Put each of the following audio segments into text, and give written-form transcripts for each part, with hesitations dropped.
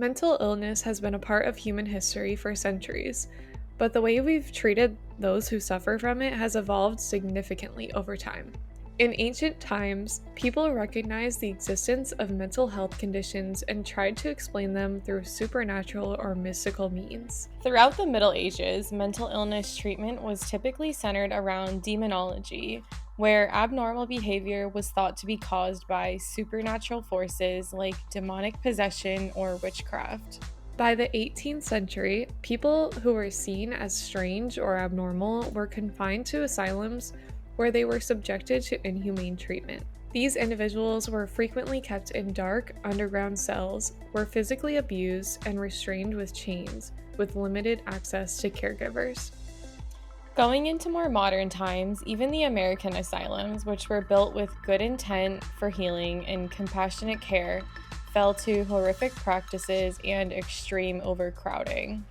Mental illness has been a part of human history for centuries, but the way we've treated those who suffer from it has evolved significantly over time. In ancient times, people recognized the existence of mental health conditions and tried to explain them through supernatural or mystical means. Throughout the Middle Ages, mental illness treatment was typically centered around demonology, where abnormal behavior was thought to be caused by supernatural forces like demonic possession or witchcraft. By the 18th century, people who were seen as strange or abnormal were confined to asylums where they were subjected to inhumane treatment. These individuals were frequently kept in dark, underground cells, were physically abused, and restrained with chains, with limited access to caregivers. Going into more modern times, even the American asylums, which were built with good intent for healing and compassionate care, fell to horrific practices and extreme overcrowding.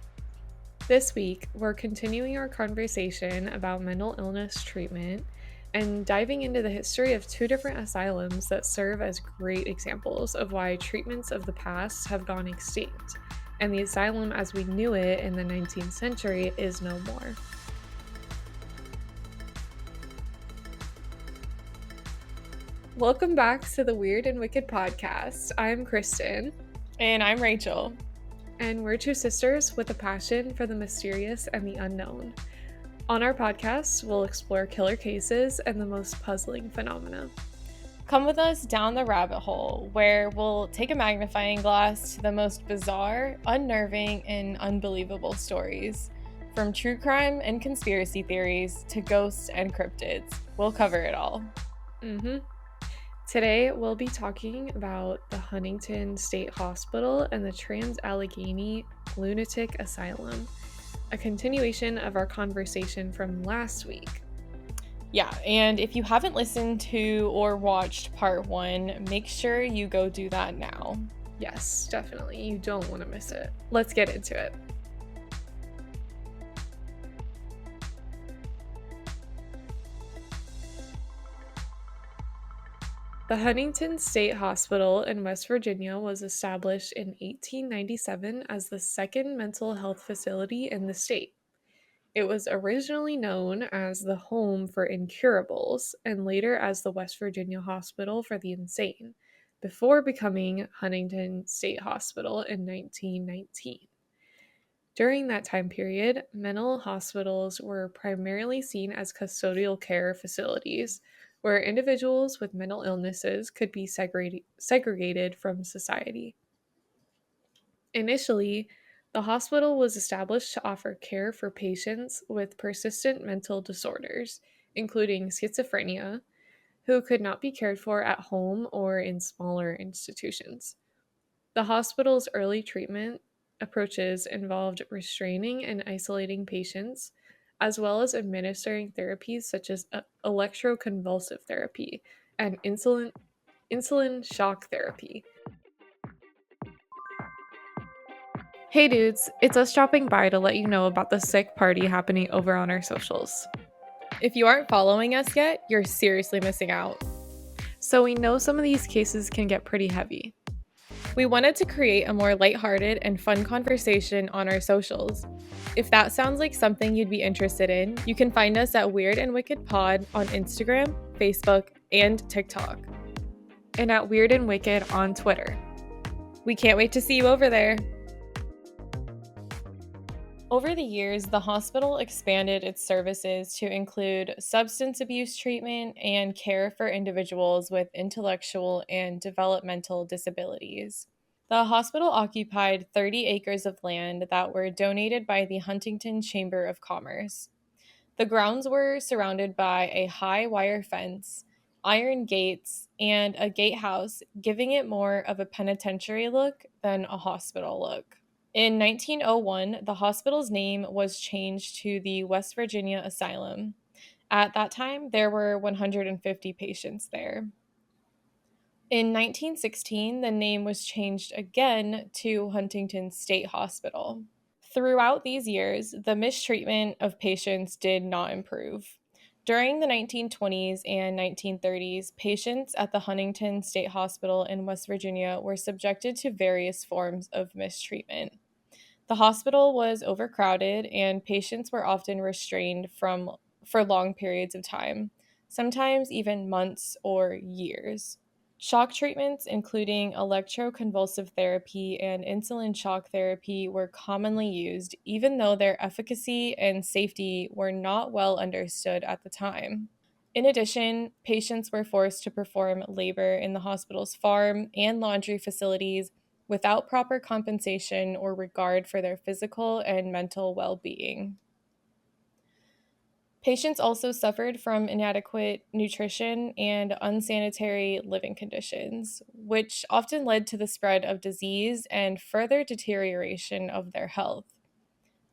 This week, we're continuing our conversation about mental illness treatment and diving into the history of two different asylums that serve as great examples of why treatments of the past have gone extinct, and the asylum as we knew it in the 19th century is no more. Welcome back to the Weird and Wicked podcast. I'm Kristen. And I'm Rachel. And we're two sisters with a passion for the mysterious and the unknown. On our podcast, we'll explore killer cases and the most puzzling phenomena. Come with us down the rabbit hole, where we'll take a magnifying glass to the most bizarre, unnerving, and unbelievable stories. From true crime and conspiracy theories to ghosts and cryptids. We'll cover it all. Today, we'll be talking about the Huntington State Hospital and the Trans-Allegheny Lunatic Asylum, a continuation of our conversation from last week. Yeah, and if you haven't listened to or watched part 1, make sure you go do that now. Yes, definitely. You don't want to miss it. Let's get into it. The Huntington State Hospital in West Virginia was established in 1897 as the second mental health facility in the state. It was originally known as the Home for Incurables and later as the West Virginia Hospital for the Insane, before becoming Huntington State Hospital in 1919. During that time period, mental hospitals were primarily seen as custodial care facilities where individuals with mental illnesses could be segregated from society. Initially, the hospital was established to offer care for patients with persistent mental disorders, including schizophrenia, who could not be cared for at home or in smaller institutions. The hospital's early treatment approaches involved restraining and isolating patients, as well as administering therapies such as electroconvulsive therapy and insulin shock therapy. Hey dudes, it's us dropping by to let you know about the sick party happening over on our socials. If you aren't following us yet, you're seriously missing out. So we know some of these cases can get pretty heavy. We wanted to create a more lighthearted and fun conversation on our socials. If that sounds like something you'd be interested in, you can find us at Weird and Wicked Pod on Instagram, Facebook, and TikTok. And at Weird and Wicked on Twitter. We can't wait to see you over there. Over the years, the hospital expanded its services to include substance abuse treatment and care for individuals with intellectual and developmental disabilities. The hospital occupied 30 acres of land that were donated by the Huntington Chamber of Commerce. The grounds were surrounded by a high wire fence, iron gates, and a gatehouse, giving it more of a penitentiary look than a hospital look. In 1901, the hospital's name was changed to the West Virginia Asylum. At that time, there were 150 patients there. In 1916, the name was changed again to Huntington State Hospital. Throughout these years, the mistreatment of patients did not improve. During the 1920s and 1930s, patients at the Huntington State Hospital in West Virginia were subjected to various forms of mistreatment. The hospital was overcrowded and patients were often restrained for long periods of time, sometimes even months or years. Shock treatments, including electroconvulsive therapy and insulin shock therapy, were commonly used, even though their efficacy and safety were not well understood at the time. In addition, patients were forced to perform labor in the hospital's farm and laundry facilities without proper compensation or regard for their physical and mental well being. Patients also suffered from inadequate nutrition and unsanitary living conditions, which often led to the spread of disease and further deterioration of their health.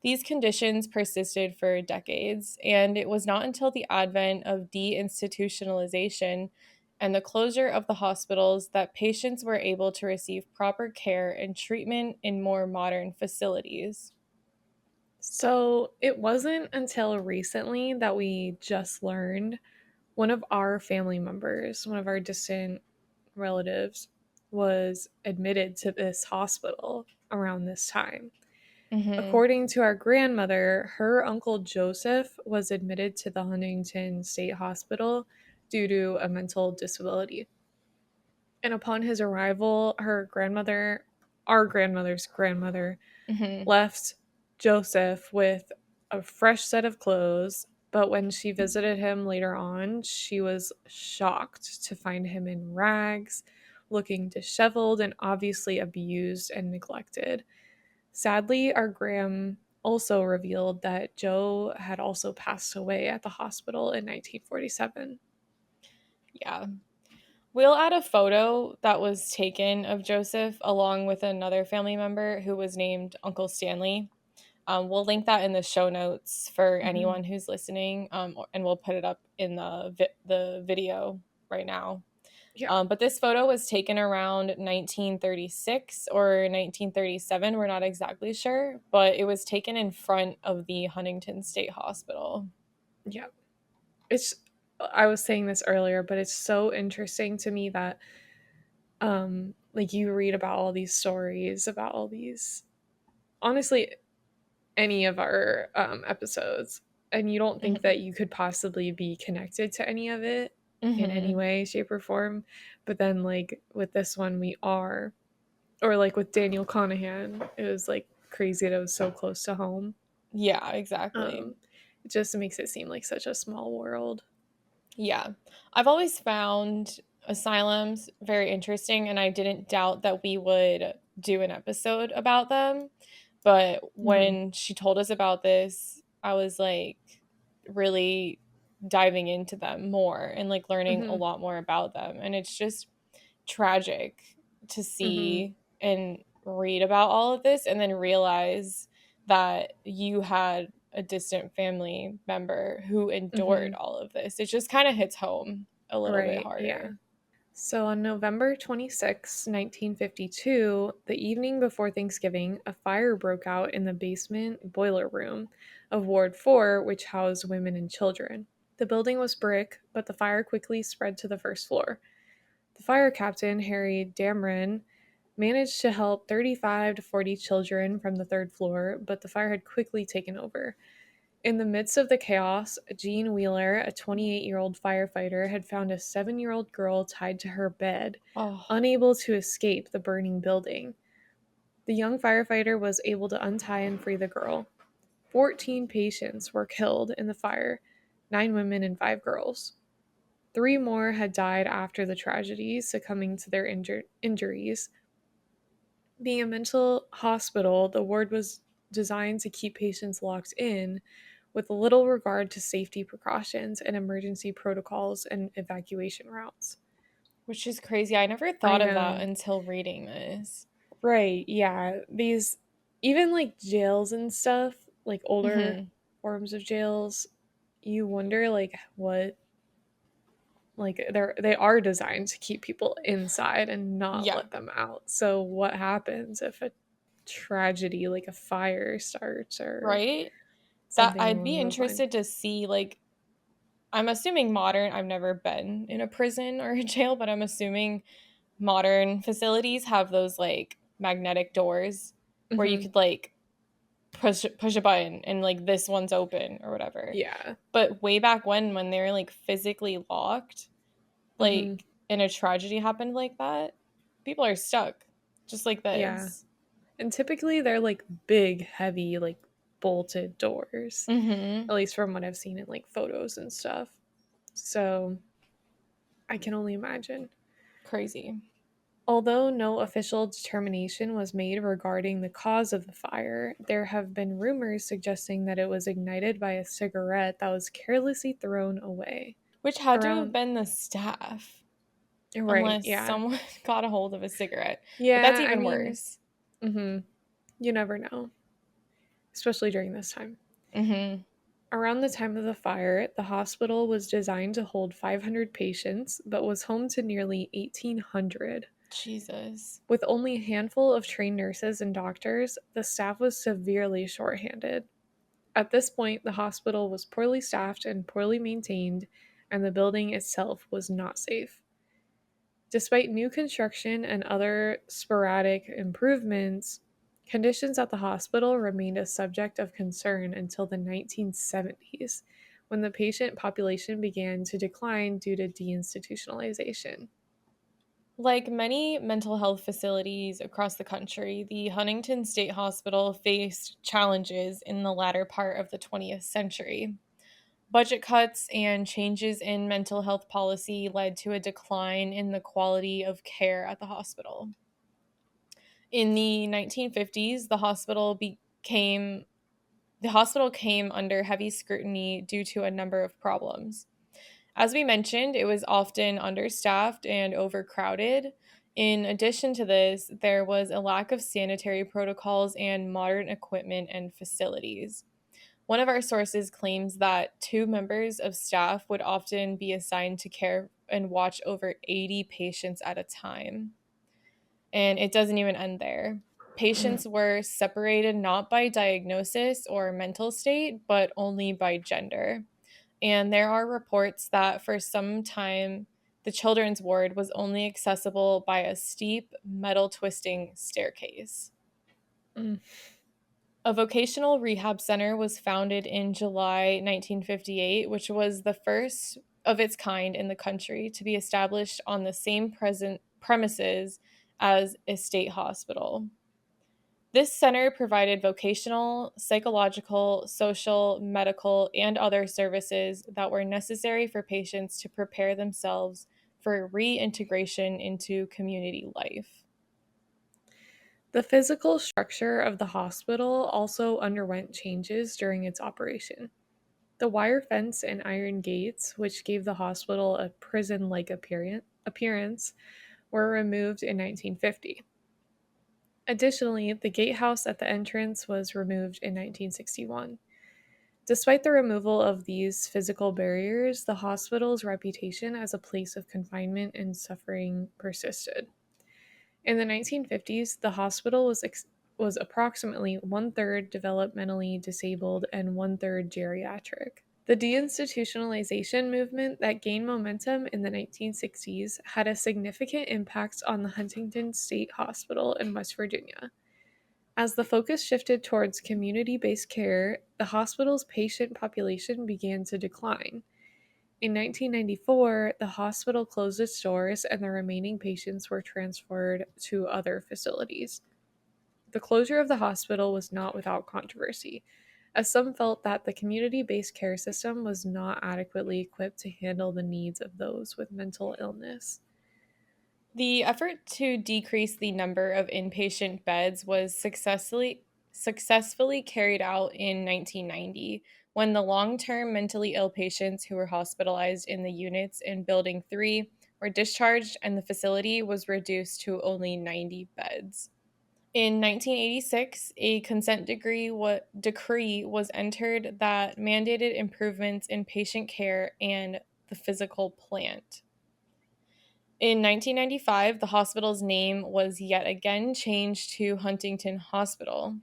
These conditions persisted for decades, and it was not until the advent of deinstitutionalization and the closure of the hospitals that patients were able to receive proper care and treatment in more modern facilities. So it wasn't until recently that we just learned one of our family members, one of our distant relatives, was admitted to this hospital around this time. Hmm. According to our grandmother, her uncle Joseph was admitted to the Huntington State Hospital due to a mental disability. And upon his arrival, our grandmother's grandmother, Hmm. left Joseph with a fresh set of clothes. But when she visited him later on, she was shocked to find him in rags, looking disheveled and obviously abused and neglected. Sadly, our Graham also revealed that Joe had also passed away at the hospital in 1947. Yeah. We'll add a photo that was taken of Joseph along with another family member who was named Uncle Stanley. We'll link that in the show notes for Hmm. anyone who's listening, and we'll put it up in the video right now. Yeah, But this photo was taken around 1936 or 1937. We're not exactly sure, but it was taken in front of the Huntington State Hospital. yeah. It's I was saying this earlier, but it's so interesting to me that like you read about all these stories about all these honestly any of our episodes and you don't think Hmm. that you could possibly be connected to any of it in any Hmm. way shape or form, but then like with this one we are, or like with Daniel Conahan it was like crazy that it was so close to home. Yeah, exactly. um it just makes it seem like such a small world. Yeah. I've always found asylums very interesting, and I didn't doubt that we would do an episode about them. But Hmm. when she told us about this, I was like really diving into them more and like learning a Hmm. lot more about them. And it's just tragic to Hmm. see and read about all of this and then realize that you had a distant family member who endured Hmm. all of this. It just kind of hits home a little bit Right, yeah. harder. So on November 26, 1952, the evening before Thanksgiving, a fire broke out in the basement boiler room of Ward 4, which housed women and children. The building was brick, but the fire quickly spread to the first floor. The fire captain, Harry Damron, managed to help 35 to 40 children from the third floor, but the fire had quickly taken over. In the midst of the chaos, Jean Wheeler, a 28-year-old firefighter, had found a 7-year-old girl tied to her bed, Oh, unable to escape the burning building. The young firefighter was able to untie and free the girl. 14 patients were killed in the fire, 9 women and 5 girls. 3 more had died after the tragedy, succumbing to their injuries. Being a mental hospital, the ward was designed to keep patients locked in with little regard to safety precautions and emergency protocols and evacuation routes. which is crazy. I never I thought of that know. until reading this. Right, yeah. These, even like jails and stuff, like older Hmm. forms of jails, you wonder like what, like they are designed to keep people inside and not Yeah, let them out. So what happens if a tragedy like a fire starts or right? That something I'd along be those lines? interested to see like I'm assuming modern, I've never been in a prison or a jail, but I'm assuming modern facilities have those like magnetic doors where you Mhm. could like push a button and like this one's open or whatever. Yeah. But way back when they were like physically locked, Mhm. like in a tragedy happened like that, people are stuck just like Yeah. this. And typically they're like big, heavy, like bolted doors, Mhm. at least from what I've seen in like photos and stuff. So I can only imagine. Crazy. Although no official determination was made regarding the cause of the fire, there have been rumors suggesting that it was ignited by a cigarette that was carelessly thrown away. Which had to have Around, been the staff, right, unless yeah. someone got a hold of a cigarette. But that's Yeah, I even mean, worse. you never know, especially during this time. Mhm. Around the time of the fire, the hospital was designed to hold 500 patients, but was home to nearly 1,800. Jesus. With only a handful of trained nurses and doctors, the staff was severely shorthanded. At this point, the hospital was poorly staffed and poorly maintained, and the building itself was not safe. Despite new construction and other sporadic improvements, conditions at the hospital remained a subject of concern until the 1970s, when the patient population began to decline due to deinstitutionalization. Like many mental health facilities across the country, the Huntington State Hospital faced challenges in the latter part of the 20th century. Budget cuts and changes in mental health policy led to a decline in the quality of care at the hospital. In the 1950s, the hospital came under heavy scrutiny due to a number of problems. As we mentioned, it was often understaffed and overcrowded. In addition to this, there was a lack of sanitary protocols and modern equipment and facilities. One of our sources claims that two members of staff would often be assigned to care and watch over 80 patients at a time. And it doesn't even end there. Patients were separated not by diagnosis or mental state, but only by gender. And there are reports that for some time, the children's ward was only accessible by a steep metal twisting staircase. Mm. A vocational rehab center was founded in July 1958, which was the first of its kind in the country to be established on the same present premises as a state hospital. This center provided vocational, psychological, social, medical, and other services that were necessary for patients to prepare themselves for reintegration into community life. The physical structure of the hospital also underwent changes during its operation. The wire fence and iron gates, which gave the hospital a prison like appearance, were removed in 1950. Additionally, the gatehouse at the entrance was removed in 1961. Despite the removal of these physical barriers, the hospital's reputation as a place of confinement and suffering persisted. In the 1950s, the hospital was approximately one third developmentally disabled and one third geriatric. The deinstitutionalization movement that gained momentum in the 1960s had a significant impact on the Huntington State Hospital in West Virginia. As the focus shifted towards community based care, the hospital's patient population began to decline. In 1994, the hospital closed its doors and the remaining patients were transferred to other facilities. The closure of the hospital was not without controversy, as some felt that the community based care system was not adequately equipped to handle the needs of those with mental illness. The effort to decrease the number of inpatient beds was successfully carried out in 1990 when the long-term mentally ill patients who were hospitalized in the units in building 3 were discharged and the facility was reduced to only 90 beds. In 1986, a decree was entered that mandated improvements in patient care and the physical plant. In 1995, the hospital's name was yet again changed to Huntington Hospital.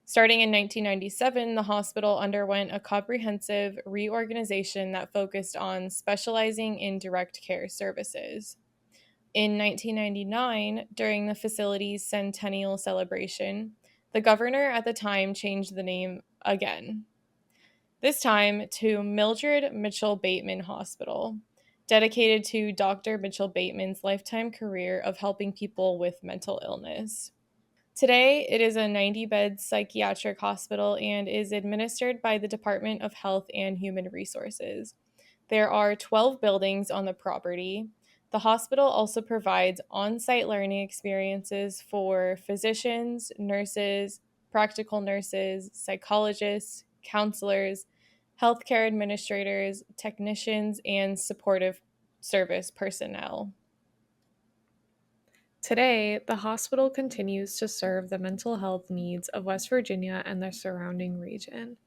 Starting in 1997, the hospital underwent a comprehensive reorganization that focused on specializing in direct care services. In 1999, during the facility's centennial celebration, the governor at the time changed the name again, this time to Mildred Mitchell-Bateman Hospital, dedicated to Dr. Mitchell-Bateman's lifetime career of helping people with mental illness. Today, it is a 90-bed psychiatric hospital and is administered by the Department of Health and Human Resources. There are 12 buildings on the property. The hospital also provides on site learning experiences for physicians, nurses, practical nurses, psychologists, counselors, healthcare administrators, technicians, and supportive service personnel. Today, the hospital continues to serve the mental health needs of West Virginia and the surrounding region.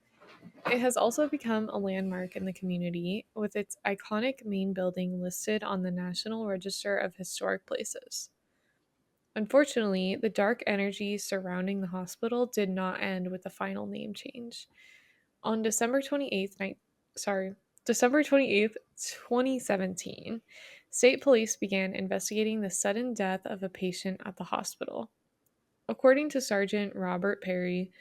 It has also become a landmark in the community, with its iconic main building listed on the National Register of Historic Places. Unfortunately, the dark energy surrounding the hospital did not end with the final name change. On December 28th, 2017, state police began investigating the sudden death of a patient at the hospital. According to Sergeant Robert Perry,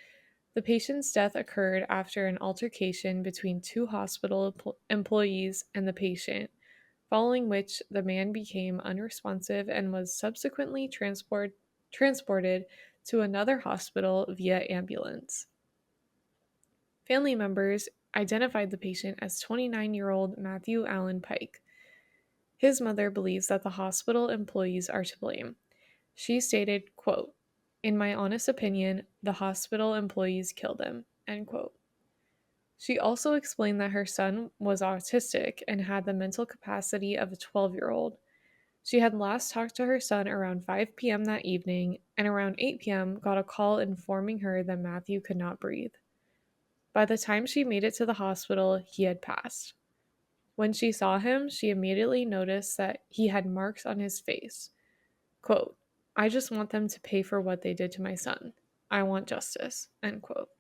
the patient's death occurred after an altercation between two hospital employees and the patient, following which the man became unresponsive and was subsequently transported to another hospital via ambulance. Family members identified the patient as 29-year-old Matthew Allen Pike. His mother believes that the hospital employees are to blame. She stated, quote, "In my honest opinion, the hospital employees killed him," end quote. She also explained that her son was autistic and had the mental capacity of a 12-year-old. She had last talked to her son around 5 p.m. that evening, and around 8 p.m. got a call informing her that Matthew could not breathe. By the time she made it to the hospital, he had passed. When she saw him, she immediately noticed that he had marks on his face. Quote, "I just want them to pay for what they did to my son. I want justice," end quote.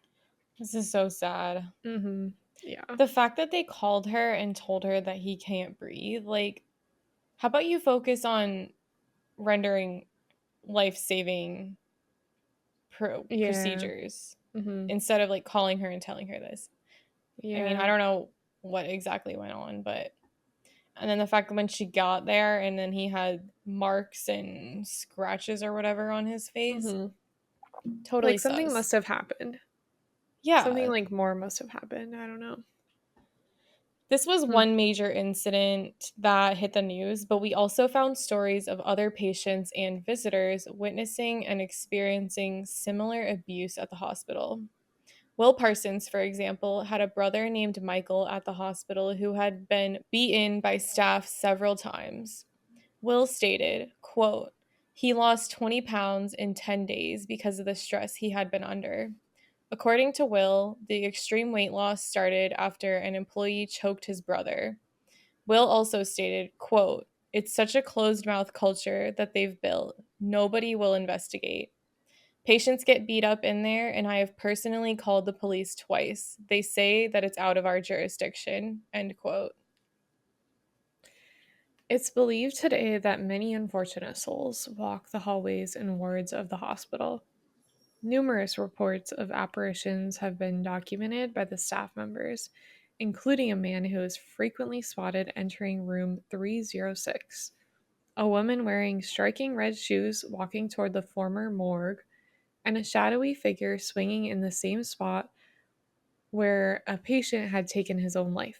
This is so sad. Mm-hmm. Yeah. The fact that they called her and told her that he can't breathe, like, how about you focus on rendering life saving Yeah. procedures Mm-hmm. instead of like calling her and telling her this? I mean, I Yeah. don't know what exactly went on, but and then the fact that when she got there and then he had marks and scratches or whatever on his face, Mm-hmm. totally Like something sus. must have happened. Something Yeah. like more must have happened. I don't know. This was Hmm. one major incident that hit the news, but we also found stories of other patients and visitors witnessing and experiencing similar abuse at the hospital. Will Parsons, for example, had a brother named Michael at the hospital who had been beaten by staff several times. Will stated, quote, "He lost 20 pounds in 10 days because of the stress he had been under." According to Will, the extreme weight loss started after an employee choked his brother. Will also stated, quote, "It's such a closed-mouth culture that they've built. Nobody will investigate. Patients get beat up in there, and I have personally called the police twice. They say that it's out of our jurisdiction," end quote. It's believed today that many unfortunate souls walk the hallways and wards of the hospital. Numerous reports of apparitions have been documented by the staff members, including a man who is frequently spotted entering room 306, a woman wearing striking red shoes walking toward the former morgue, and a shadowy figure swinging in the same spot where a patient had taken his own life.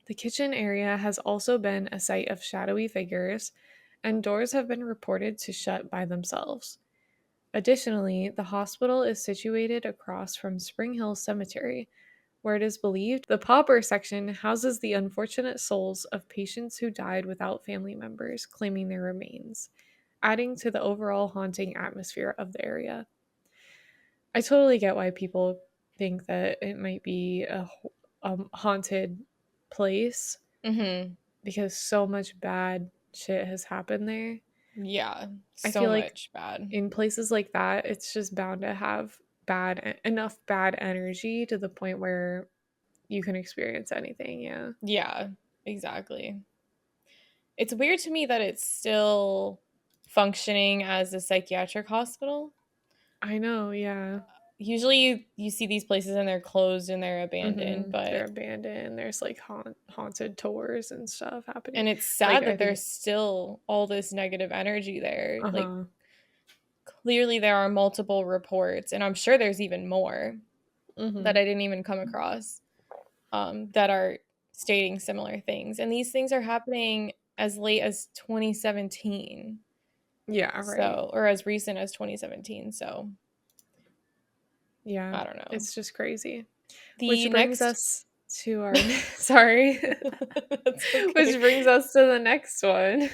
The kitchen area has also been a site of shadowy figures, and doors have been reported to shut by themselves. Additionally, the hospital is situated across from Spring Hill Cemetery, where it is believed the pauper section houses the unfortunate souls of patients who died without family members claiming their remains, adding to the overall haunting atmosphere of the area. I totally get why people think that it might be a haunted place Mhm. because so much bad shit has happened there. Yeah, I so feel like much bad. in places like that, it's just bound to have enough bad energy to the point where you can experience anything. Yeah. Yeah, exactly. It's weird to me that it's still functioning as a psychiatric hospital. I know. Yeah. Usually you see these places and they're closed and they're abandoned, They're but abandoned. There's like haunted tours and stuff happening. and it's Like, sad I that think, there's still all this negative energy there. uh Like huh. clearly there are multiple reports and I'm sure there's even more Mm-hmm. that I didn't even come across that are stating similar things. And these things are happening as late as 2017. Yeah, right. So, or as recent as 2017. So, Yeah. I don't know. It's just crazy. The Which brings next, us to our, sorry. that's okay. Which brings us to the next one.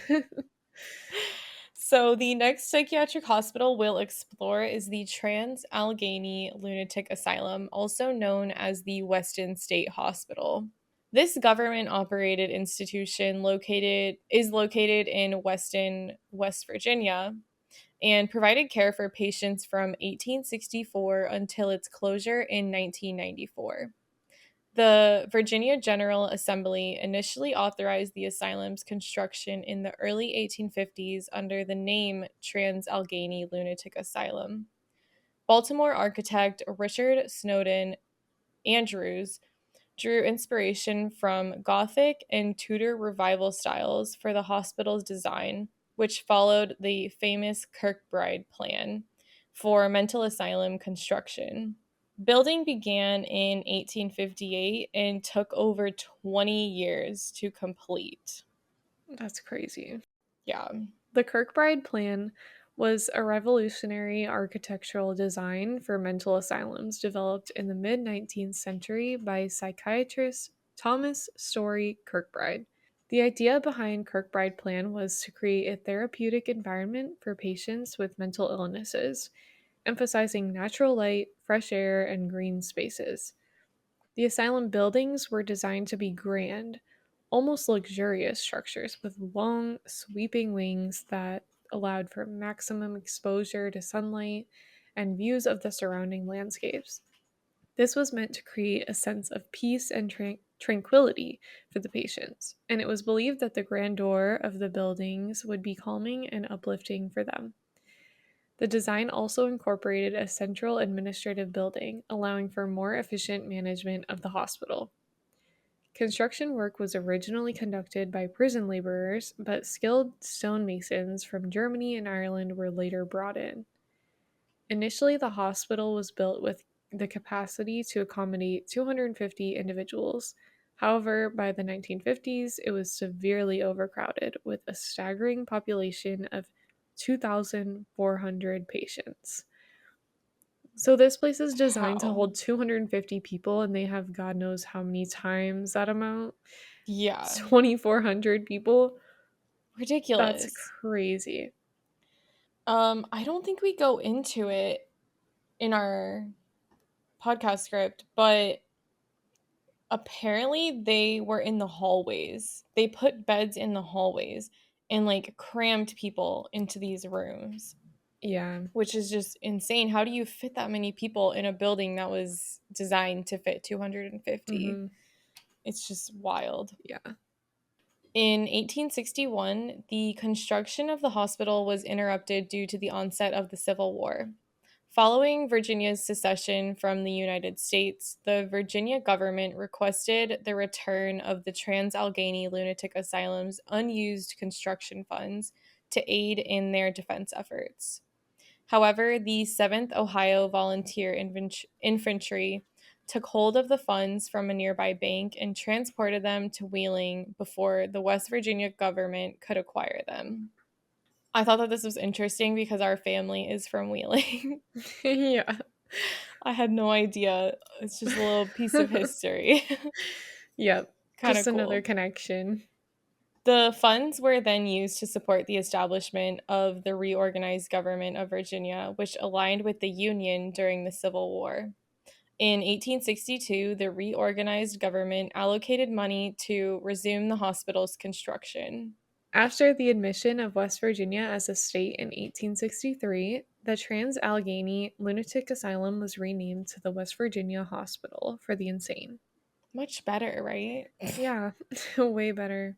So, the next psychiatric hospital we'll explore is the Trans-Allegheny Lunatic Asylum, also known as the Weston State Hospital. This government operated institution located in Weston, West Virginia, and provided care for patients from 1864 until its closure in 1994. The Virginia General Assembly initially authorized the asylum's construction in the early 1850s under the name Trans-Allegheny Lunatic Asylum. Baltimore architect Richard Snowden Andrews drew inspiration from Gothic and Tudor revival styles for the hospital's design, which followed the famous Kirkbride plan for mental asylum construction. Building began in 1858 and took over 20 years to complete. That's crazy. Yeah. The Kirkbride plan was a revolutionary architectural design for mental asylums developed in the mid 19th century by psychiatrist Thomas Story Kirkbride. The idea behind Kirkbride plan was to create a therapeutic environment for patients with mental illnesses, emphasizing natural light, fresh air, and green spaces. The asylum buildings were designed to be grand, almost luxurious structures with long, sweeping wings that allowed for maximum exposure to sunlight and views of the surrounding landscapes. This was meant to create a sense of peace and tranquility for the patients, and it was believed that the grandeur of the buildings would be calming and uplifting for them. The design also incorporated a central administrative building, allowing for more efficient management of the hospital. Construction work was originally conducted by prison laborers, but skilled stonemasons from Germany and Ireland were later brought in. Initially, the hospital was built with the capacity to accommodate 250 individuals. However, by the 1950s, it was severely overcrowded, with a staggering population of 2,400 patients. So, this place is designed to Wow. hold 250 people, and they have God knows how many times that amount. Yeah. 2,400 people. That's Ridiculous. crazy. I don't think we go into it in our podcast script, but apparently they were in the hallways. They put beds in the hallways and like crammed people into these rooms, Yeah. which is just insane. How do you fit that many people in a building that was designed to fit 250? Mm-hmm. It's just wild. Yeah. In 1861, the construction of the hospital was interrupted due to the onset of the Civil War. Following Virginia's secession from the United States, the Virginia government requested the return of the Trans-Allegheny Lunatic Asylum's unused construction funds to aid in their defense efforts. However, the 7th Ohio Volunteer Infantry took hold of the funds from a nearby bank and transported them to Wheeling before the West Virginia government could acquire them. I thought that this was interesting because our family is from Wheeling. Yeah. I had no idea. It's just a little piece of history. Yep. Kind Just of another cool. connection. The funds were then used to support the establishment of the reorganized government of Virginia, which aligned with the Union during the Civil War. In 1862, the reorganized government allocated money to resume the hospital's construction. After the admission of West Virginia as a state in 1863, The Trans-Allegheny Lunatic Asylum was renamed to the West Virginia Hospital for the Insane. Much better, right? Yeah, way better.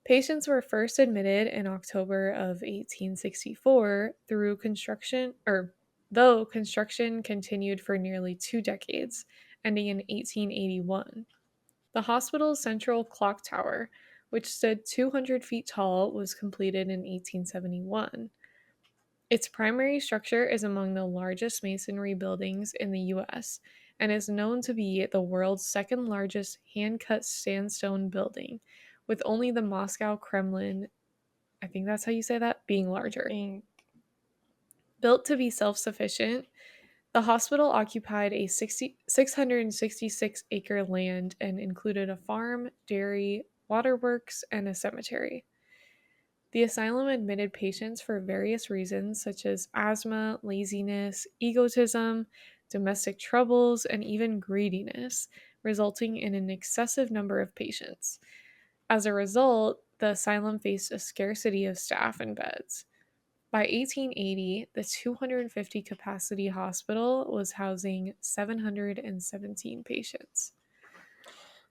Patients were first admitted in October of 1864 through construction, or though construction continued for nearly 2 decades, ending in 1881. The hospital's central clock tower, which stood 200 feet tall, was completed in 1871. Its primary structure is among the largest masonry buildings in the US and is known to be the world's second largest hand cut sandstone building, with only the Moscow Kremlin, I think that's how you say that, being larger. Being Built to be self sufficient, the hospital occupied a 666-acre land and included a farm, dairy, waterworks, and a cemetery. The asylum admitted patients for various reasons, such as asthma, laziness, egotism, domestic troubles, and even greediness, resulting in an excessive number of patients. As a result, the asylum faced a scarcity of staff and beds. By 1880, the 250 capacity hospital was housing 717 patients.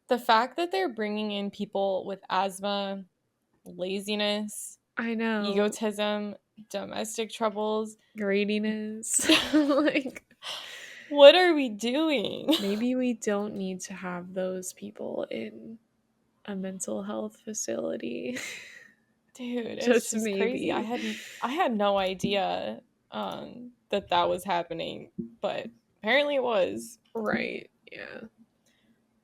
the fact that they're bringing in people with asthma, laziness, I know, egotism, domestic troubles. greediness. Like, What are we doing? maybe we don't need to have those people in a mental health facility. Dude, it's Just just crazy. I maybe. had I had no idea that that was happening, but apparently it was. Right. Yeah.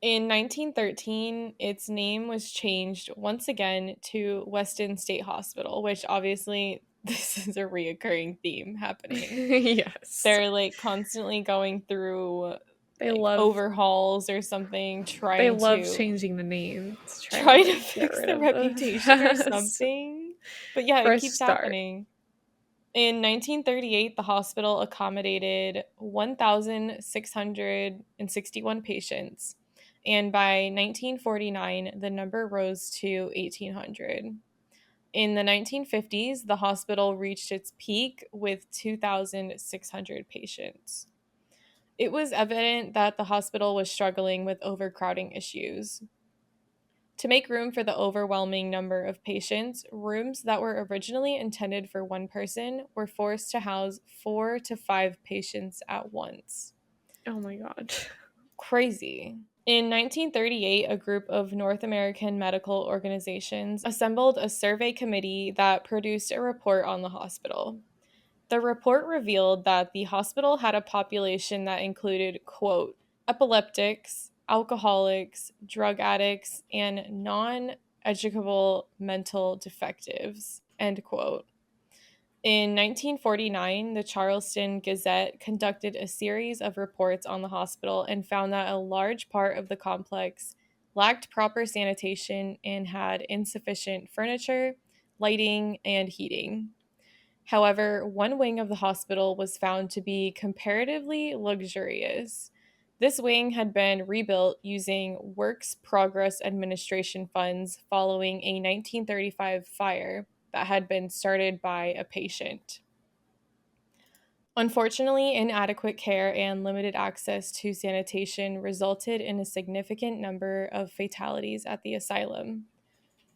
In 1913, its name was changed once again to Weston State Hospital, which obviously this is a reoccurring theme happening. Yes. They're like constantly going through They like love overhauls or something, they trying love to changing the name to try to trying to like get fix rid the of the reputation or past. something. But yeah, For it a keeps start. happening. In 1938, the hospital accommodated 1,661 patients, and by 1949, the number rose to 1,800. In the 1950s, the hospital reached its peak with 2,600 patients. It was evident that the hospital was struggling with overcrowding issues. To make room for the overwhelming number of patients, rooms that were originally intended for one person were forced to house 4 to 5 patients at once. Oh my god. Crazy. In 1938, a group of North American medical organizations assembled a survey committee that produced a report on the hospital. The report revealed that the hospital had a population that included, quote, epileptics, alcoholics, drug addicts, and non educable mental defectives, end quote. In 1949, the Charleston Gazette conducted a series of reports on the hospital and found that a large part of the complex lacked proper sanitation and had insufficient furniture, lighting, and heating. However, one wing of the hospital was found to be comparatively luxurious. This wing had been rebuilt using Works Progress Administration funds following a 1935 fire that had been started by a patient. Unfortunately, inadequate care and limited access to sanitation resulted in a significant number of fatalities at the asylum.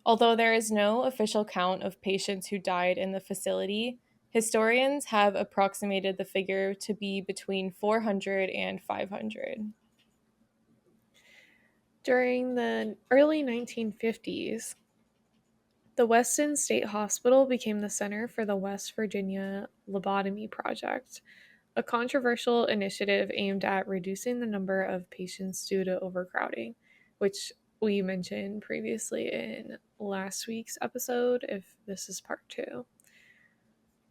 Although there is no official count of patients who died in the facility, historians have approximated the figure to be between 400 and 500. During the early 1950s, the Weston State Hospital became the center for the West Virginia Lobotomy Project, a controversial initiative aimed at reducing the number of patients due to overcrowding, which we mentioned previously in last week's episode, if this is part two.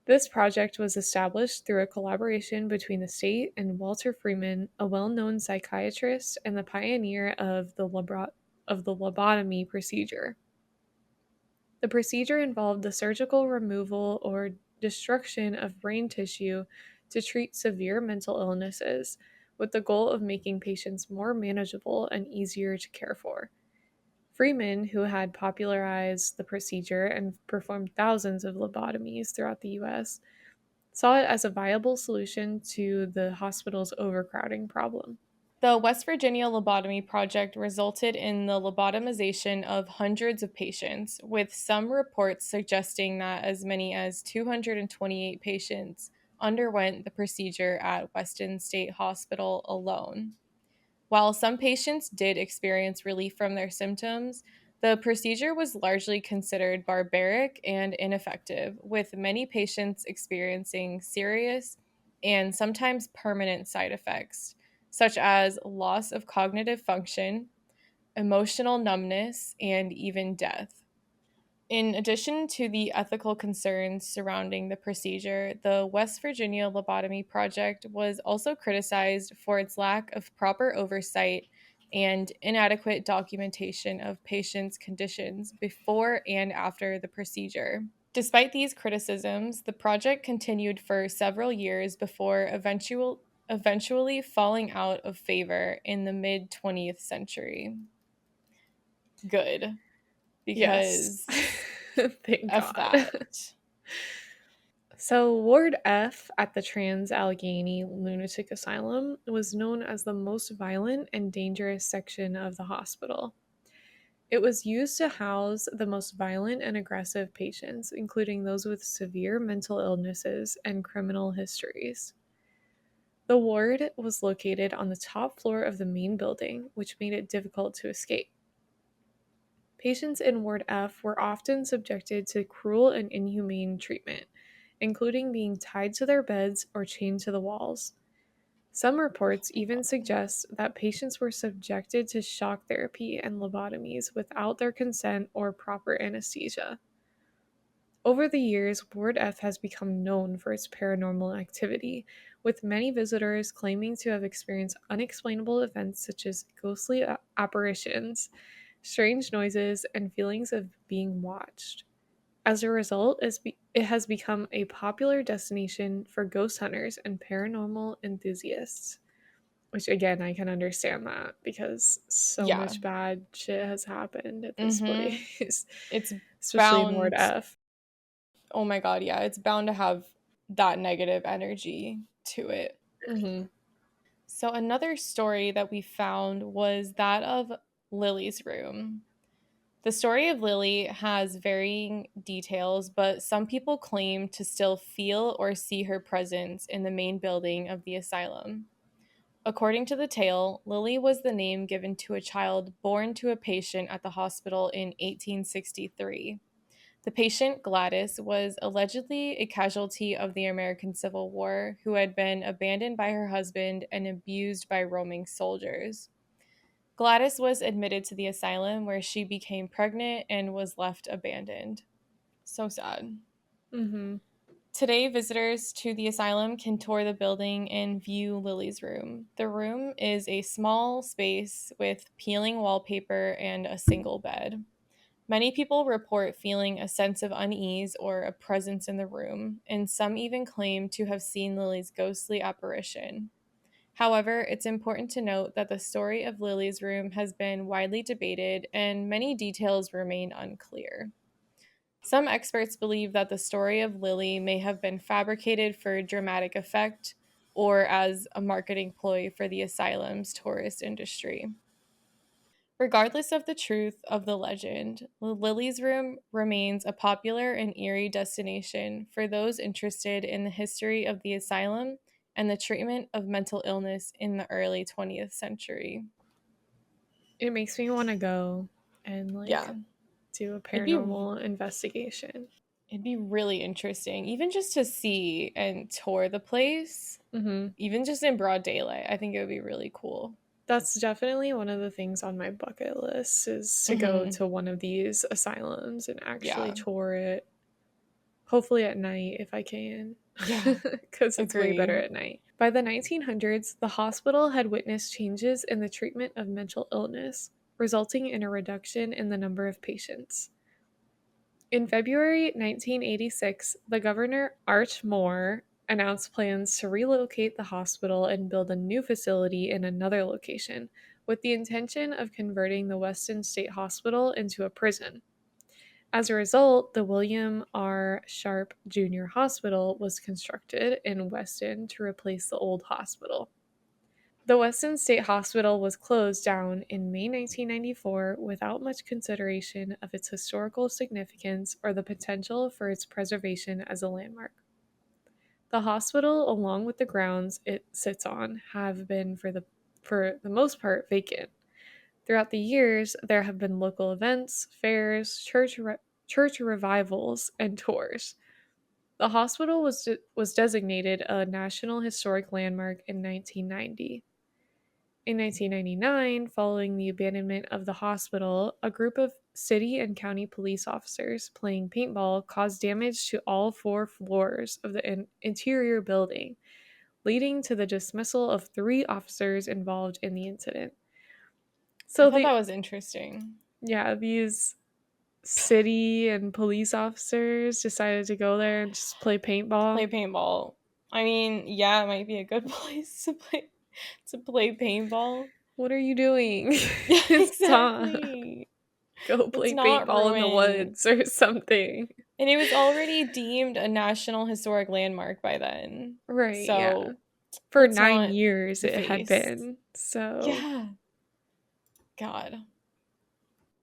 This project was established through a collaboration between the state and Walter Freeman, a well known psychiatrist and the pioneer of the lobotomy procedure. The procedure involved the surgical removal or destruction of brain tissue to treat severe mental illnesses, with the goal of making patients more manageable and easier to care for. Freeman, who had popularized the procedure and performed thousands of lobotomies throughout the US, saw it as a viable solution to the hospital's overcrowding problem. The West Virginia lobotomy project resulted in the lobotomization of hundreds of patients, with some reports suggesting that as many as 228 patients underwent the procedure at Weston State Hospital alone. While some patients did experience relief from their symptoms, the procedure was largely considered barbaric and ineffective, with many patients experiencing serious and sometimes permanent side effects, such as loss of cognitive function, emotional numbness, and even death. In addition to the ethical concerns surrounding the procedure, the West Virginia Lobotomy Project was also criticized for its lack of proper oversight and inadequate documentation of patients' conditions before and after the procedure. Despite these criticisms, the project continued for several years before eventually falling out of favor in the mid 20th century. Good, Yes. because Thank F God. that. So, Ward F at the Trans-Allegheny Lunatic Asylum was known as the most violent and dangerous section of the hospital. It was used to house the most violent and aggressive patients, including those with severe mental illnesses and criminal histories. The ward was located on the top floor of the main building, which made it difficult to escape. Patients in Ward F were often subjected to cruel and inhumane treatment, including being tied to their beds or chained to the walls. Some reports even suggest that patients were subjected to shock therapy and lobotomies without their consent or proper anesthesia. Over the years, Ward F has become known for its paranormal activity, with many visitors claiming to have experienced unexplainable events such as ghostly apparitions, strange noises, and feelings of being watched. As a result, it has become a popular destination for ghost hunters and paranormal enthusiasts. Which, again, I can understand that because so Yeah. much bad shit has happened at this Mhm. place, It's especially in Ward bound F. oh my god, yeah, it's bound to have that negative energy to it. Hmm. So another story that we found was that of Lily's room. The story of Lily has varying details, but some people claim to still feel or see her presence in the main building of the asylum. According to the tale, Lily was the name given to a child born to a patient at the hospital in 1863. The patient, Gladys, was allegedly a casualty of the American Civil War who had been abandoned by her husband and abused by roaming soldiers. Gladys was admitted to the asylum where she became pregnant and was left abandoned. So sad. Hmm. Today, visitors to the asylum can tour the building and view Lily's room. The room is a small space with peeling wallpaper and a single bed. Many people report feeling a sense of unease or a presence in the room, and some even claim to have seen Lily's ghostly apparition. However, it's important to note that the story of Lily's room has been widely debated and many details remain unclear. Some experts believe that the story of Lily may have been fabricated for dramatic effect or as a marketing ploy for the asylum's tourist industry. Regardless of the truth of the legend, Lily's Room remains a popular and eerie destination for those interested in the history of the asylum and the treatment of mental illness in the early 20th century. It makes me want to go and Yeah, do a it'd be paranormal investigation. it'd be really interesting even just to see and tour the place, Hmm. even just in broad daylight. I think it would be really cool. That's definitely one of the things on my bucket list is to go Mhm. to one of these asylums and actually Yeah. tour it. Hopefully at night if I can, Yeah. because it's way better Agreed. at night. By the 1900s, the hospital had witnessed changes in the treatment of mental illness, resulting in a reduction in the number of patients. In February 1986, the governor, Arch Moore, announced plans to relocate the hospital and build a new facility in another location, with the intention of converting the Weston State Hospital into a prison. As a result, the William R. Sharp Jr. Hospital was constructed in Weston to replace the old hospital. The Weston State Hospital was closed down in May 1994 without much consideration of its historical significance or the potential for its preservation as a landmark. The hospital, along with the grounds it sits on, have been for the most part vacant. Throughout the years, there have been local events, fairs, church revivals, and tours. The hospital was designated a National Historic Landmark in 1990. In 1999, following the abandonment of the hospital, a group of city and county police officers playing paintball caused damage to all four floors of the interior building, leading to the dismissal of 3 officers involved in the incident. I So thought that was interesting. these city and police officers decided to go there and just play To paintball. play paintball. I mean, yeah, it might be a good place to play paintball. What are you doing? Yeah, It's time. exactly. Go Let's play not paintball in the ruin. woods or something. And it was already deemed a National Historic Landmark by then. Right, yeah. So For let's 9 not years it had deface. been. So, Yeah. God.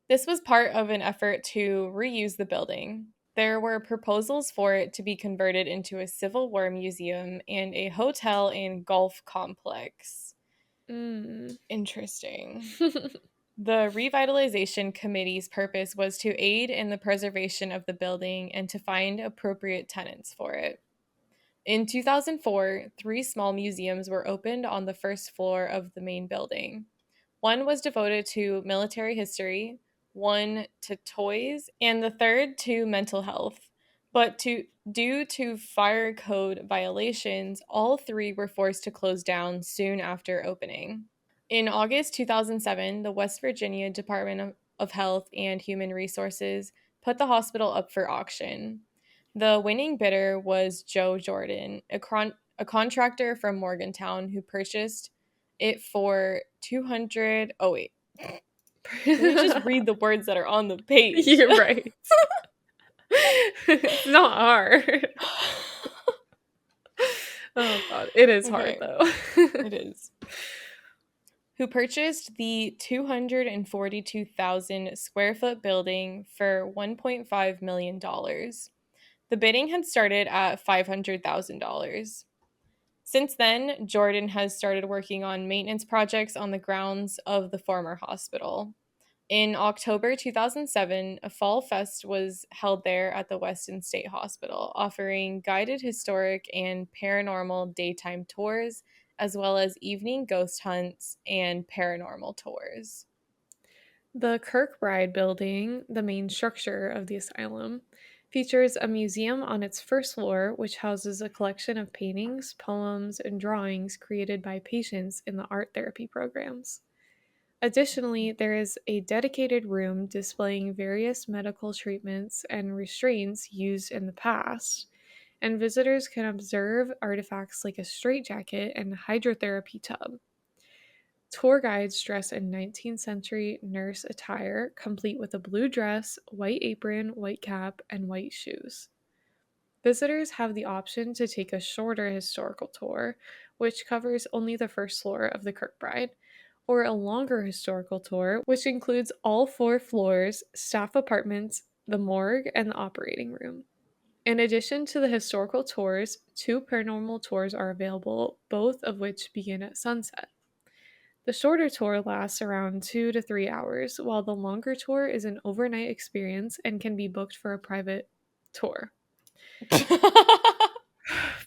This was part of an effort to reuse the building. There were proposals for it to be converted into a Civil War museum and a hotel and golf complex. mm. Interesting. The Revitalization Committee's purpose was to aid in the preservation of the building and to find appropriate tenants for it. In 2004, 3 small museums were opened on the first floor of the main building. One was devoted to military history, one to toys, and the third to mental health. Due to fire code violations, all 3 were forced to close down soon after opening. In August 2007, the West Virginia Department of Health and Human Resources put the hospital up for auction. The winning bidder was Joe Jordan, a contractor from Morgantown who purchased it for 200. Oh, wait. Let me just read the words that are on the page. You're right. It's not hard. Oh god, it is hard Okay, though. it is. Who purchased the 242,000 square foot building for $1.5 million. The bidding had started at $500,000. Since then, Jordan has started working on maintenance projects on the grounds of the former hospital. In October 2007, a fall fest was held there at the Weston State Hospital, offering guided historic and paranormal daytime tours, as well as evening ghost hunts and paranormal tours. The Kirkbride building, the main structure of the asylum, features a museum on its first floor which houses a collection of paintings, poems, and drawings created by patients in the art therapy programs. Additionally, there is a dedicated room displaying various medical treatments and restraints used in the past, and visitors can observe artifacts like a straitjacket and hydrotherapy tub. Tour guides dress in 19th century nurse attire, complete with a blue dress, white apron, white cap, and white shoes. Visitors have the option to take a shorter historical tour, which covers only the first floor of the Kirkbride, or a longer historical tour, which includes all 4 floors, staff apartments, the morgue, and the operating room. In addition to the historical tours, 2 paranormal tours are available, both of which begin at sunset. The shorter tour lasts around 2 to 3 hours, while the longer tour is an overnight experience and can be booked for a private tour.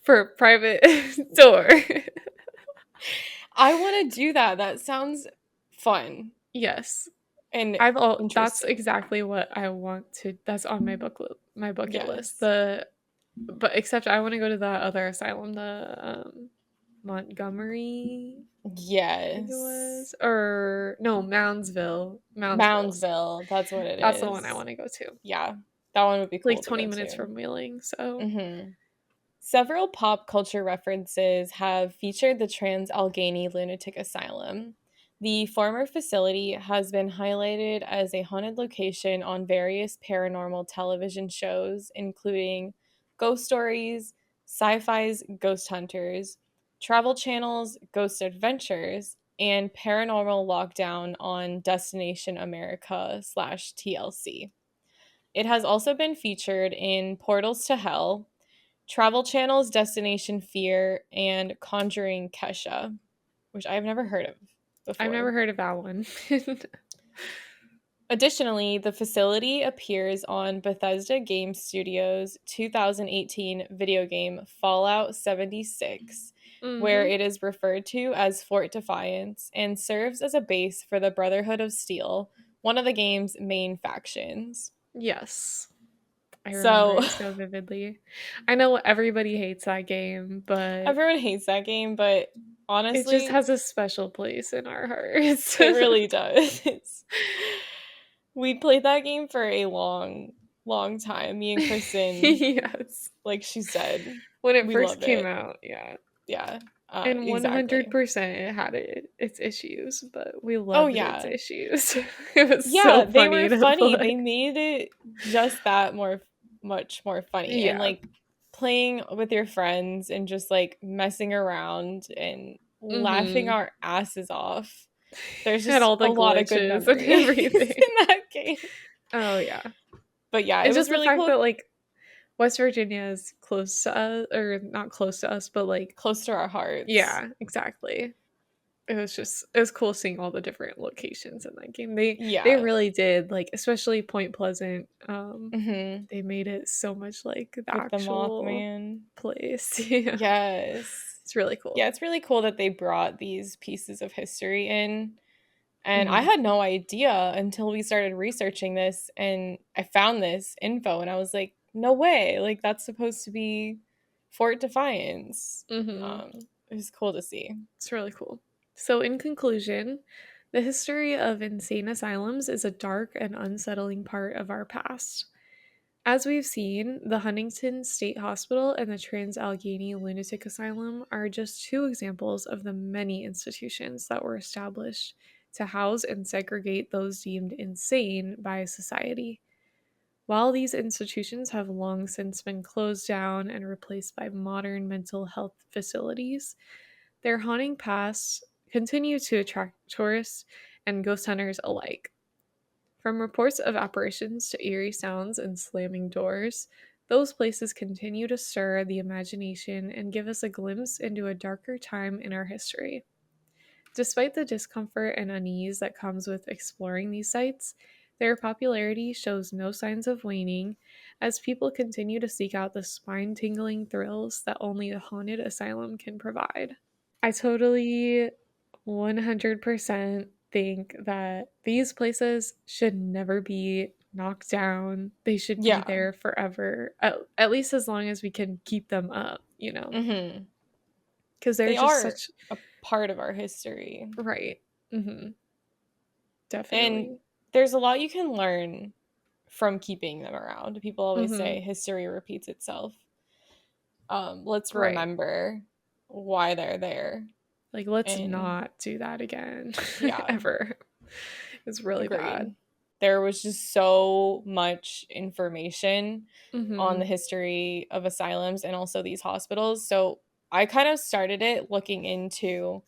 For a private tour. I want to do that. That sounds fun Yes. and That's interesting. exactly what I want to that's on my bucket list. Yes. But except I want to go to the other asylum, the Montgomery, I think it Yes. was, or no, Moundsville. Moundsville, that's what it That's the one I is. want to go to. Yeah, that one would be Like cool to 20 go minutes to. from Wheeling, so Several pop culture references have featured the Trans-Allegheny Lunatic Asylum. The former facility has been highlighted as a haunted location on various paranormal television shows, including Ghost Stories, Sci Fi's Ghost Hunters, Travel Channel's Ghost Adventures, and Paranormal Lockdown on Destination America slash TLC. It has also been featured in Portals to Hell, Travel Channel's Destination Fear, and Conjuring Kesha, which I've never heard of I've never before. heard of that one. Additionally, the facility appears on Bethesda Game Studios' 2018 video game Fallout 76, where Mm-hmm. it is referred to as Fort Defiance and serves as a base for the Brotherhood of Steel, one of the game's main factions. Yes. I remember So, it so vividly. I know everybody hates that game, but everyone hates that game, but it just honestly, has a special place in our hearts. it really does. We played that game for a long, long time. Me and Kristen, Yes. like she said, When it we first love came it. out, yeah. Yeah, And exactly. 100% it had its issues, but we Oh, loved its yeah. issues. It was Yeah, so they funny were to funny. They play. made it just that much more funny. And Yeah. like playing with your friends and just like messing around and laughing Mhm. our asses off. There's Had just all a the lot of good glitches and memories everything. in that game. Oh, yeah. But yeah, it And was just the really fact cool, that, like, West Virginia is close to us, or not close to us, but, like, close to our hearts. yeah, exactly. It was cool seeing all the different locations in that game. They Yeah. really did, like, especially Point Pleasant, Hmm. they made it so much like the With the actual Mothman. place. Yeah. Yes. It's really Yeah, cool. it's really cool that they brought these pieces of history in. And I Mhm. had no idea until we started researching this and I found this info and I was like, no way. Like that's supposed to be Fort Defiance. Mhm. It was cool to see. It's really cool. So in conclusion, the history of insane asylums is a dark and unsettling part of our past. As we've seen, the Huntington State Hospital and the Trans-Allegheny Lunatic Asylum are just two examples of the many institutions that were established to house and segregate those deemed insane by society. While these institutions have long since been closed down and replaced by modern mental health facilities, their haunting past continue to attract tourists and ghost hunters alike. From reports of apparitions to eerie sounds and slamming doors, those places continue to stir the imagination and give us a glimpse into a darker time in our history. Despite the discomfort and unease that comes with exploring these sites, their popularity shows no signs of waning as people continue to seek out the spine tingling thrills that only a haunted asylum can provide. I totally 100% think that these places should never be knocked down. They should be Yeah. there forever, at least as long as we can keep them up, you know, Hmm. because they're They just are such a part of our history. right. Hmm. And Definitely. there's a lot you can learn from keeping them around. People always Hmm. say history repeats itself. Let's Right. remember why they're there. Like, let's And not do that again yeah, ever. It's really bad. agreed. There was just so much information on Hmm. the history of asylums and also these hospitals. So I kind of started it looking into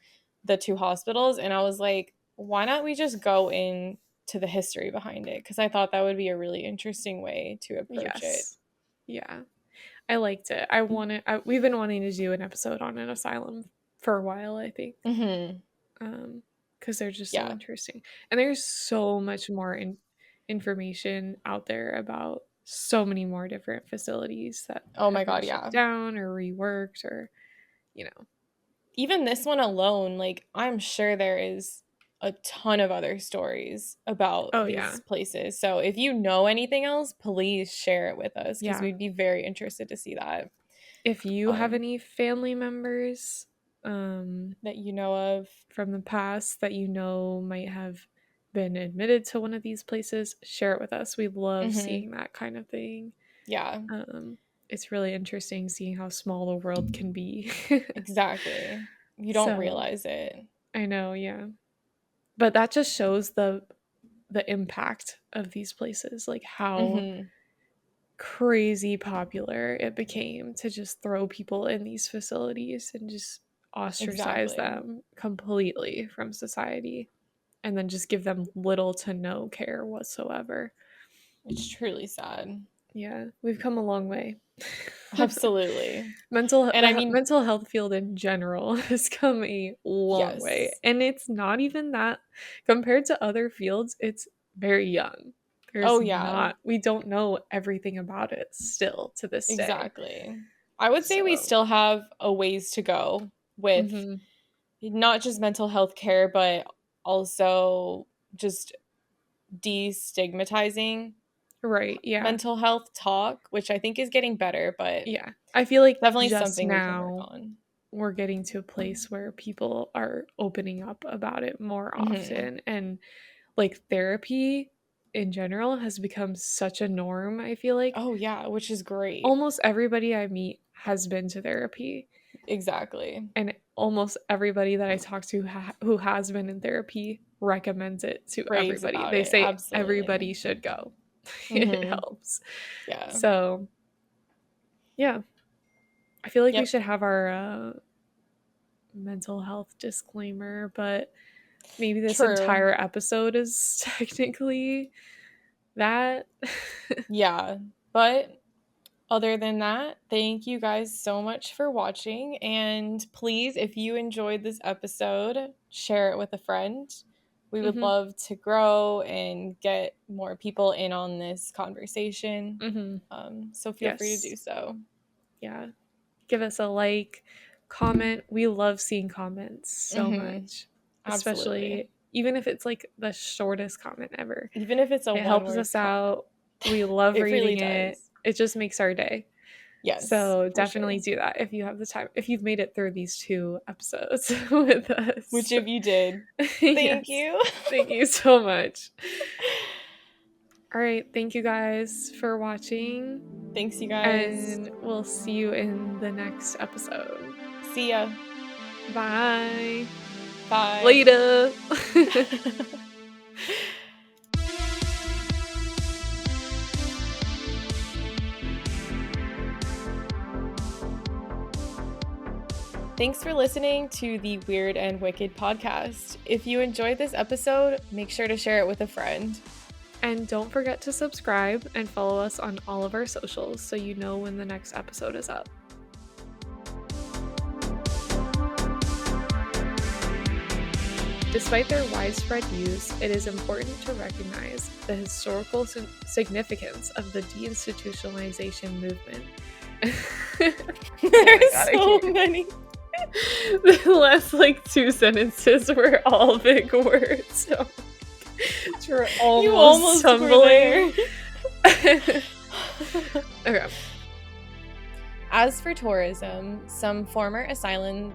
the two hospitals and I was like, why not we just go in to the history behind it? Because I thought that would be a really interesting way to approach it. Yes. Yeah. I liked it. We've been wanting to do an episode on an asylum for a while, I think. Hmm. Because they're just so Yeah. interesting. And there's so much more information out there about so many more different facilities that Oh have my been God. shut Yeah. down or reworked or, you know. Even this one alone, like, I'm sure there is a ton of other stories about Oh, yeah. these places. So if you know anything else, please share it with us because Yeah. we'd be very interested to see that. If you have Um, any family members that you know of. from the past that you know might have been admitted to one of these places, share it with us. We love Hmm. seeing that kind of thing. Yeah, Um, it's really interesting seeing how small the world can be. exactly. You don't So, realize it. I know, yeah. But that just shows the impact of these places, like how Mhm. crazy popular it became to just throw people in these facilities and just ostracize Exactly. them completely from society and then just give them little to no care whatsoever. It's truly sad. Yeah, we've come a long way. Absolutely. And I The mean, mental health field in general has come a long way, yes. and it's not even that compared to other fields, it's very young. Oh, There's yeah. not we don't know everything about it still to this day. Exactly. I would say we So, still have a ways to go with mhm. not just mental health care, but also just destigmatizing Right, yeah. mental health talk, which I think is getting better, but Yeah. I feel like definitely just something we can work now on. we're getting to a place where people are opening up about it more Mhm. often, and like therapy in general has become such a norm. I feel like Oh, yeah, which is great. almost everybody I meet has been to therapy, Exactly. and almost everybody that I talk to who has been in therapy recommends it to Raves everybody. about They it. say everybody Absolutely. should go. It Mhm. helps. Yeah. So, yeah, I feel like we Yep. should have our mental health disclaimer, but maybe this True. entire episode is technically that. Yeah. But other than that, thank you guys so much for watching. And please, if you enjoyed this episode, share it with a friend. We would Mhm. love to grow and get more people in on this conversation. Mhm. So feel free to do Yes. so. Yeah. Give us a like, comment. We love seeing comments so Mm-hmm. much, Absolutely. especially even if it's like the shortest comment ever. Even if it's a It one helps word us comment, out. We love it really reading it. does. It just makes our day. Yes, So for sure. definitely do that if you have the time. If you've made it through these two episodes with Which, us. if you did, thank Yes. you. Thank you so much. All right. Thank you guys for watching. Thanks, you guys. And we'll see you in the next episode. See ya. Bye. Bye. Later. Thanks for listening to the Weird and Wicked podcast. If you enjoyed this episode, make sure to share it with a friend. And don't forget to subscribe and follow us on all of our socials so you know when the next episode is up. Despite their widespread use, it is important to recognize the historical significance of the deinstitutionalization movement. Oh my There's god, I so can't. many. The last like two sentences were all big words. So you're You almost almost were there. stumbling. Okay. As for tourism, some former asylums.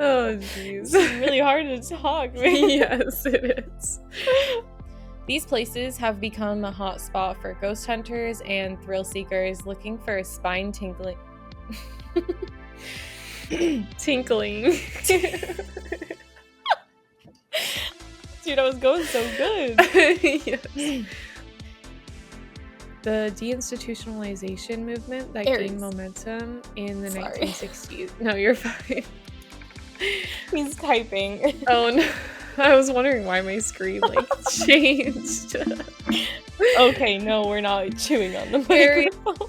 Oh jeez. It's really hard to talk, man. Yes, it is. These places have become a hotspot for ghost hunters and thrill seekers looking for a spine-tingling. Tinkling. Dude, I was going so good. Yes. The deinstitutionalization movement that gained Aries. momentum in the Sorry. 1960s. No, you're fine. He's typing. Oh no. I was wondering why my screen like changed. Okay, no, we're not chewing on the Aries. microphone.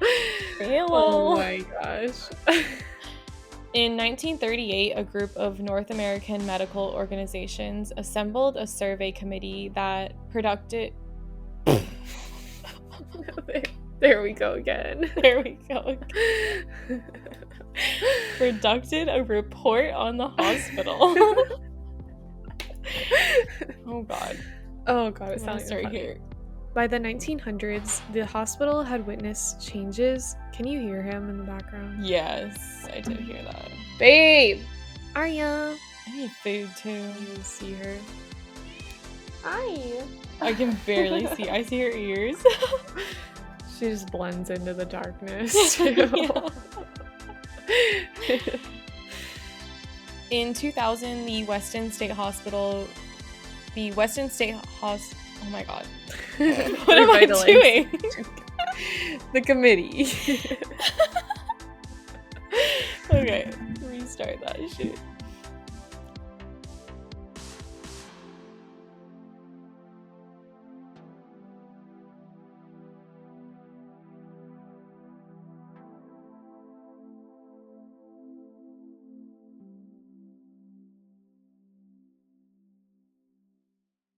Oh Hello. my gosh. In 1938, a group of North American medical organizations assembled a survey committee that There we go again. There we go. Conducted a report on the hospital. Oh god. Oh god, it's I'm not gonna even start funny. here. By the 1900s, the hospital had witnessed changes. Can you hear him in the background? Yes, I did hear that. Babe! Arya! I need food too. You see her. Hi! I can barely see. I see her ears. She just blends into the darkness too. Yeah. In 2000, oh my god. What am I doing? The committee. Okay, restart that shit.